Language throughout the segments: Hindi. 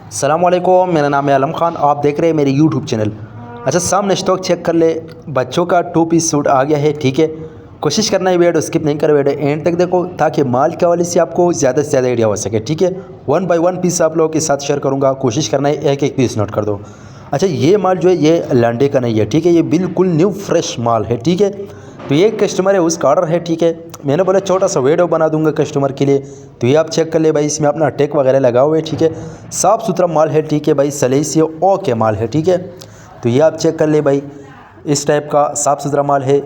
अस्सलाम वालेकुम, मेरा नाम है आलम खान। आप देख रहे हैं मेरे यूट्यूब चैनल। अच्छा, सामने स्टॉक चेक कर ले। बच्चों का 2 पीस सूट आ गया है, ठीक है। कोशिश करना है वीडियो स्किप नहीं कर, वीडियो एंड तक देखो ताकि माल के हवाले से आपको ज़्यादा से ज़्यादा आइडिया हो सके, ठीक है। 1 बाय 1 पीस आप लोगों के साथ शेयर करूँगा, कोशिश करना है एक एक पीस नोट कर दो। अच्छा, ये माल जो है ये लांडे का नहीं है, ठीक है। ये बिल्कुल न्यू फ्रेश माल है, ठीक है। तो ये कस्टमर है, उसका ऑर्डर है, ठीक है। मैंने बोला छोटा सा वीडियो बना दूंगा कस्टमर के लिए, तो ये आप चेक कर ले भाई। इसमें अपना टैग वगैरह लगा हुआ है, ठीक है। साफ़ सुथरा माल है, ठीक है भाई। सलेसी ओके माल है, ठीक है। तो ये आप चेक कर ले भाई, इस टाइप का साफ़ सुथरा माल है।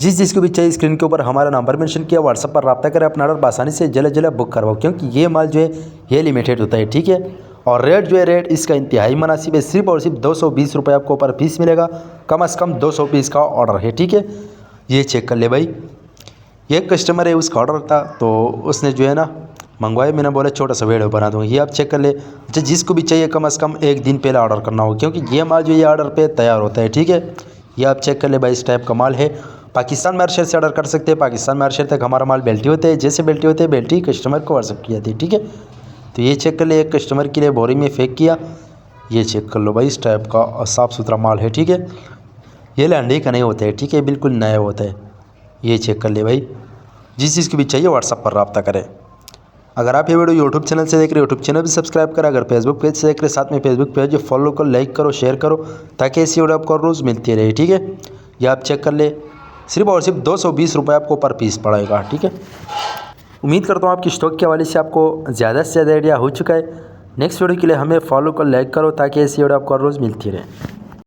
जिसको भी चाहिए स्क्रीन के ऊपर हमारा नंबर मेंशन किया, व्हाट्सएप पर रब्ता करें, अपना ऑर्डर आसानी से जल्द जल्द बुक करवाओ, क्योंकि ये माल जो है ये लिमिटेड होता है, ठीक है। और रेट जो है रेट इसका इंतहाई मुनासिब है। सिर्फ और सिर्फ 220 रुपये आपको पर पीस मिलेगा। कम से कम 200 पीस का ऑर्डर है, ठीक है। ये चेक कर ले भाई। ये कस्टमर है, उसका ऑर्डर था तो उसने जो है ना मंगवाया। मैंने बोला छोटा सा वीडियो बना दूँगा, ये आप चेक कर ले। अच्छा, जिसको भी चाहिए कम से कम एक दिन पहले ऑर्डर करना होगा, क्योंकि ये माल जो ये ऑर्डर पे तैयार होता है, ठीक है। ये आप चेक कर ले भाई, इस टाइप का माल है। पाकिस्तान मार्शल से ऑर्डर कर सकते हैं। पाकिस्तान मार्शल तक हमारा माल बेल्टी होते हैं। जैसे बेल्टी होते हैं, बेल्टी कस्टमर को व्हाट्सअप की जाती है, ठीक है। तो ये चेक कर ले, एक कस्टमर के लिए बोरी में फेंक किया। ये चेक कर लो भाई, इस टाइप का साफ़ सुथरा माल है, ठीक है। ये लैंडी का नहीं होता है, ठीक है, बिल्कुल नया होता है। ये चेक कर ले भाई। जिस चीज़ की भी चाहिए व्हाट्सअप पर रब्ता करें। अगर आप ये वीडियो यूट्यूब चैनल से देख रहे हो, यूट्यूब चैनल भी सब्सक्राइब करें। अगर फेसबुक पेज से देख रहे, साथ में फेसबुक पेज फॉलो करो, लाइक करो, शेयर करो, ताकि ऐसी वीडियो आपको रोज़ मिलती रहे, ठीक है। ये आप चेक कर ले, सिर्फ और सिर्फ 220 रुपये आपको पर पीस पड़ेगा, ठीक है। उम्मीद करता हूँ आपकी स्टॉक के हवाले से आपको ज़्यादा से ज़्यादा आइडिया हो चुका है। नेक्स्ट वीडियो के लिए हमें फॉलो कर, लाइक करो, ताकि ऐसी वीडियो आपको रोज़ मिलती रहे।